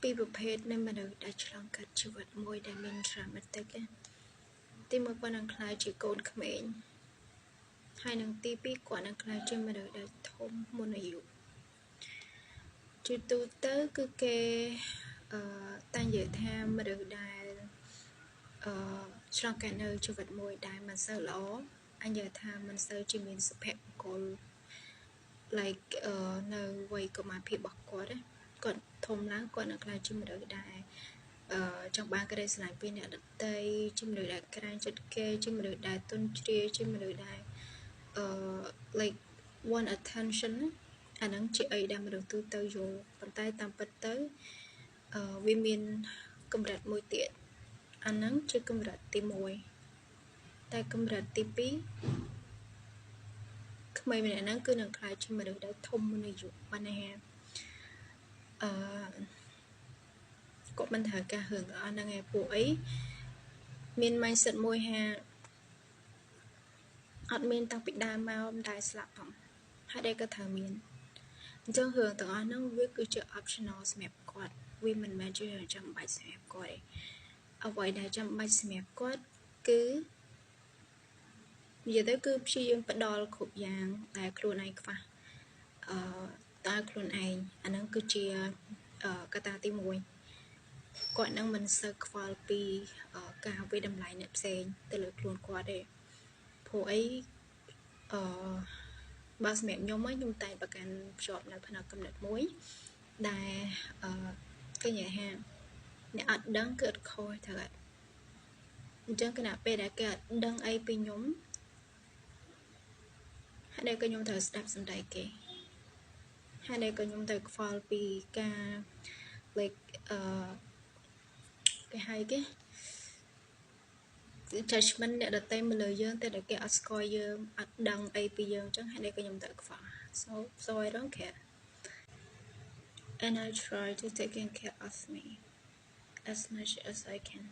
ពីប្រភេទនៃមនុស្សដែលឆ្លងកាត់ជីវិតមួយដែលមាន dramatic ទីមួយគាត់នឹងខ្លាចជាកូនក្មេងហើយនឹងទីពីរគាត់នឹងខ្លាចជាមនុស្សដែលធំមុនអាយុជាទូទៅគឺគេតែនិយាយថាមនុស្សដែលឆ្លងកាត់នៅជីវិតមួយដែលមិនសូវល្អអញ្ញើថាមិនសូវជាមានសុភមង្គល like នៅវ័យកុមារភាពរបស់គាត់ធំឡើងគាត់នឹងខ្លាចជាមនុស្សដែលចង់បានក្តីស្រឡាញ់ពីអ្នកដទៃជាមនុស្សដែលក្រាញចិត្តគេជាមនុស្សដែលទន់ជ្រាយជាមនុស្សដែលlike want attention អាហ្នឹងជាអីដែលមនុស្សទូទៅយល់ប៉ុន្តែតាមពិតទៅវាមានកម្រិតមួយទៀតអាហ្នឹងជាកម្រិតទី1តែកម្រិតទី2ក្មេងម្នាក់ហ្នឹងគឺនឹងខ្លាចជាមនុស្សដែលធំមុនអាយុបានន័យថាគាត់មិនត្រូវការរឿងទាំងអស់ហ្នឹងឯងពួកអីមាន mindset មួយថាអត់មានតាំងពីដើមមកមិនដែលស្លាប់ផងហើយដែលគាត់ត្រូវមានអញ្ចឹងរឿងទាំងអស់ហ្នឹងវាគឺជា optional សម្រាប់គាត់វាមិនមែនជារឿងចាំបាច់សម្រាប់គាត់ទេអ្វីដែលចាំបាច់សម្រាប់គាត់គឺនិយាយទៅគឺព្យាយាមផ្ដល់គ្រប់យ៉ាងដែលខ្លួនឯងខ្វះតើខ្លួនឯងអាហ្នឹងគឺជាកត្តាទី1គាត់នឹងមិនសូវខ្វល់ពីការវិតម្លៃអ្នកផ្សេងទៅលើខ្លួនគាត់ទេព្រោះអីបើសម្រាប់ខ្ញុំតែប្រកាន់ភ្ជាប់នៅផ្នែកកំណត់មួយដែលគេនិយាយថាអ្នកអត់ដឹងគឺអត់ខុសត្រូវអត់អញ្ចឹងគណៈពេលដែលគេអត់ដឹងអីពីខ្ញុំហើយដែលក៏ខ្ញុំត្រូវស្ដាប់សម្ដីគេហើយដែលក៏ខ្ញុំត្រូវខ្វល់ពីការ like គេហៅគេ judgment អ្នកដទៃមកលើយើងតែដែលគេអត់ស្គាល់យើងអត់ដឹងអីពីយើងអញ្ចឹងហើយដែលក៏ខ្ញុំត្រូវខ្វល់ so I don't care and I try to take care of me as much as I can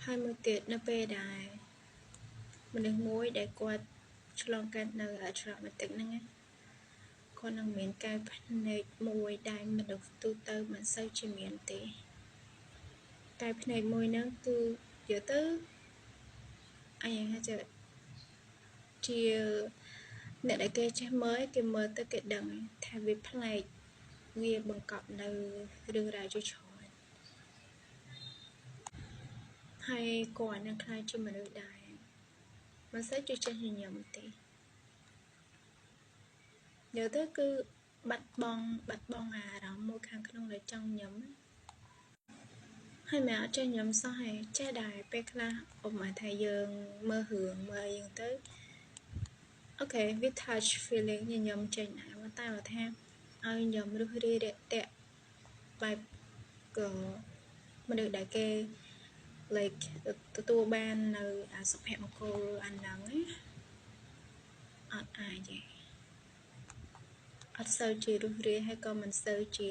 ហើយមួយទៀតនៅពេលដែលមនុស្សមួយដែលគាត់ឆ្លងកាត់នៅ traumatic ហ្នឹងគាត់នឹងមានការភ្នែកមួយដែលមនុស្សទូទៅមិនសូវជាមានទេតែភ្នែកមួយហ្នឹងគឺនិយាយទៅអញ្ចឹងជាអ្នកដែលគេចេះមើលគេមើលទៅគេដឹងថាវាប្លែកវាបង្កប់នៅរឿងរ៉ាវជាច្រើនហើយគាត់នឹងខ្លាចជាមនុស្សដែរមិនសូវជាចេះញញឹមទេនិយាយទៅគឺបាត់បង់អារម្មណ៍មួយខាងក្នុងដែលចង់ញញឹមហើយមិនអត់ចេះញញឹមសោះហើយចេះដែរពេលខ្លះឧបមាថាយើងមើលរឿងមើលអីទៅអូខេវា touch feeling ញញឹមចេញដែរតែបើថាឲ្យញញឹមឬរាយរាក់ទាក់បែបក៏មនុស្សដែលគេ like ទទួលបាននៅសុភមង្គលអាហ្នឹងអត់អាចទេអត់សូវជារុះរាយហើយក៏មិនសូវជា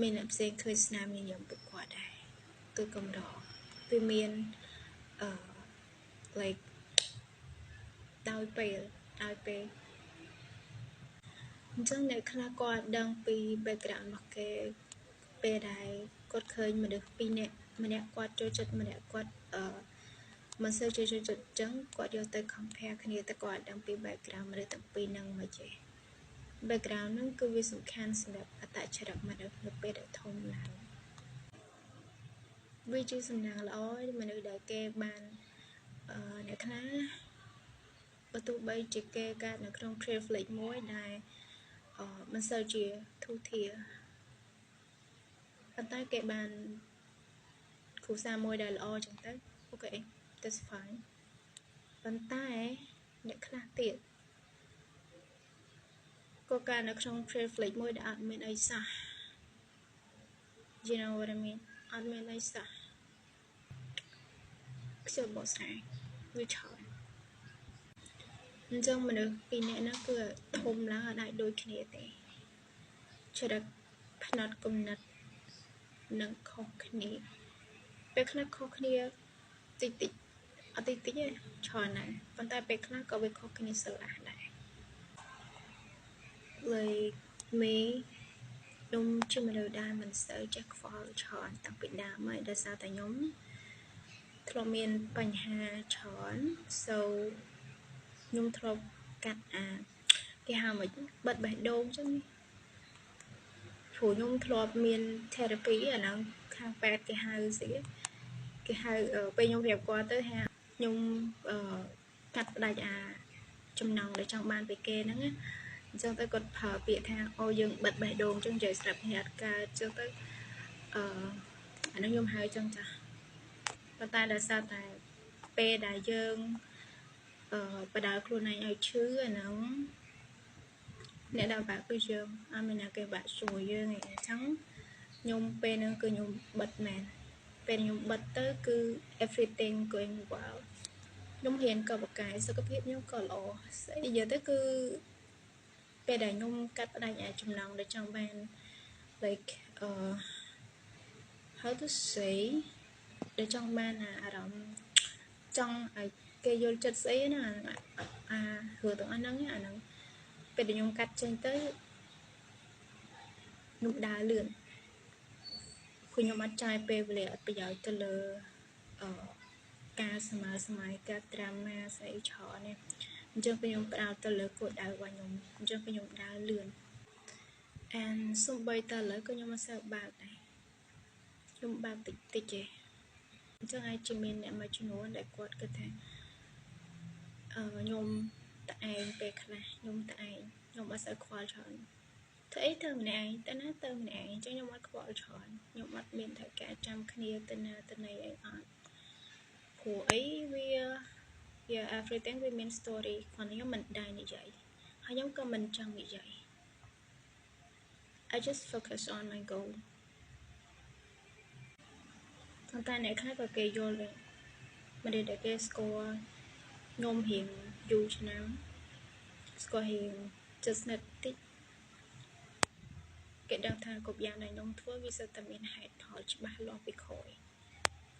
មានអ្នកផ្សេងឃើញស្នាមញញឹមពួកគាត់ដែរគឺកម្រវាមានlike ដោយពេលអញ្ចឹងអ្នកខ្លះគាត់ដឹងពី background របស់គេពេលដែលគាត់ឃើញមនុស្សពីរនាក់ម្នាក់គាត់ចូលចិត្តម្នាក់គាត់មិនសូវចូលចិត្តអញ្ចឹងគាត់យកទៅ compare គ្នាតែគាត់ដឹងពី background មនុស្សទាំងពីរហ្នឹងមកចេះ background ហ្នឹងគឺវាសំខាន់សម្រាប់អត្តចរិតមនុស្សនៅពេលដែលធំឡើងវាជាសំណាងល្អមនុស្សដែលគេបានអ្នកខ្លះបើទោះបីជាគេកើតនៅក្នុង privilege មួយដែលមិនសូវជាធូរធារប៉ុន្តែគេបានគ្រួសារមួយដែលល្អចឹងទៅអូខេ that's fine ប៉ុន្តែអ្នកខ្លះទៀតក៏កើតនៅក្នុង privilege មួយដែលអត់មានអីសោះ you know what I mean អត់មានអីសោះខ្ជិលបកស្រាយវាច្រើនអញ្ចឹងមនុស្សពីរនាក់ហ្នឹងគឺធំឡើងអត់អាចដូចគ្នាទេចរិតផ្នត់គំនិតនឹងខុសគ្នាពេលខ្លះខុសគ្នាតិចអត់តិចទេច្រើនណាស់ប៉ុន្តែពេលខ្លះក៏វាខុសគ្នាស្រឡះដែរ like មេខ្ញុំជាមនុស្សដែលមិនសូវចេះខ្វល់ច្រើនតាំងពីដើមហើយដោយសារតែខ្ញុំធ្លាប់មានបញ្ហាច្រើន so ខ្ញុំធ្លាប់កាត់គេហៅមកបិទបេះដូងចឹងព្រោះខ្ញុំធ្លាប់មាន therapy អាហ្នឹងខាងពេទ្យគេហៅស្អីគេហៅពេលខ្ញុំប្រាប់គាត់ទៅថាខ្ញុំកាត់ផ្ដាច់ចំណងដែលចង់បានពីគេហ្នឹងណាអញ្ចឹងទៅគាត់ប្រើពាក្យថាអូយើងបិទបេះដូងអញ្ចឹងនិយាយស្រាប់ហេតុកើតអញ្ចឹងទៅអាហ្នឹងខ្ញុំហៅអញ្ចឹងចាប៉ុន្តែដោយសារតែពេលដែលយើងបដៅខ្លួនឯងឲ្យឈឺអាហ្នឹងអ្នកដែលបាក់គឺយើងអត់មានអ្នកគេបាក់ជួយយើងឯងអញ្ចឹងខ្ញុំពេលហ្នឹងគឺខ្ញុំបិទមែនពេលខ្ញុំបិទទៅគឺ everything going well ខ្ញុំរៀនកបកាយសុខភាពខ្ញុំក៏ល្អស្អីនិយាយទៅគឺពេលដែលខ្ញុំកាត់ផ្ដាច់ចំណងដែលចង់បាន like how to say ដែលចង់បានអារម្មណ៍ចង់ឲ្យគេយល់ចិត្តស្អីណារឿងទាំងអស់ហ្នឹងអាហ្នឹងពេលដែលខ្ញុំកាត់ចេញទៅខ្ញុំដើរលឿនគឺខ្ញុំអត់ចាយពេលវេលាអត់ប្រយោជន៍ទៅលើការស្មើសម័យការត្រាម៉ាស្អីច្រើននេះអញ្ចឹងពេលខ្ញុំផ្ដោតទៅលើគោលដៅរបស់ខ្ញុំអញ្ចឹងពេលខ្ញុំដើរលឿន and សំបីតើឥឡូវក៏ខ្ញុំមិនសូវបើកដែរខ្ញុំបើកតិចតិចទេអញ្ចឹងអាចជាមានអ្នកមួយចំនួនដែលគាត់គិតថាខ្ញុំតែឯងពេលខ្លះខ្ញុំតែឯងខ្ញុំអត់សូវខ្វល់ច្រើនធ្វើអីទៅម្នាក់ឯងទៅណាទៅម្នាក់ឯងអញ្ចឹងខ្ញុំអត់ខ្វល់ច្រើនខ្ញុំអត់មានតែការចាំគ្នាទៅណាទៅណីអីអត់ព្រោះអីវា everything វាមាន story គាត់ខ្ញុំមិនដែរនិយាយហើយខ្ញុំក៏មិនចង់និយាយ I just focus on my goal តែអ្នកខ្លះក៏គេយល់ដែរមិនដែលគេស្គាល់ខ្ញុំរៀងយូរឆ្នាំស្គាល់រៀងជិតស្និទ្ធតិចគេដឹងថាគ្រប់យ៉ាងដែលខ្ញុំធ្វើវាសុទ្ធតែមានហេតុផលច្បាស់លាស់ពីក្រោយ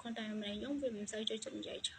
គាត់តែម្នាក់ខ្ញុំវាមិនសូវចូលចិត្តនិយាយឆ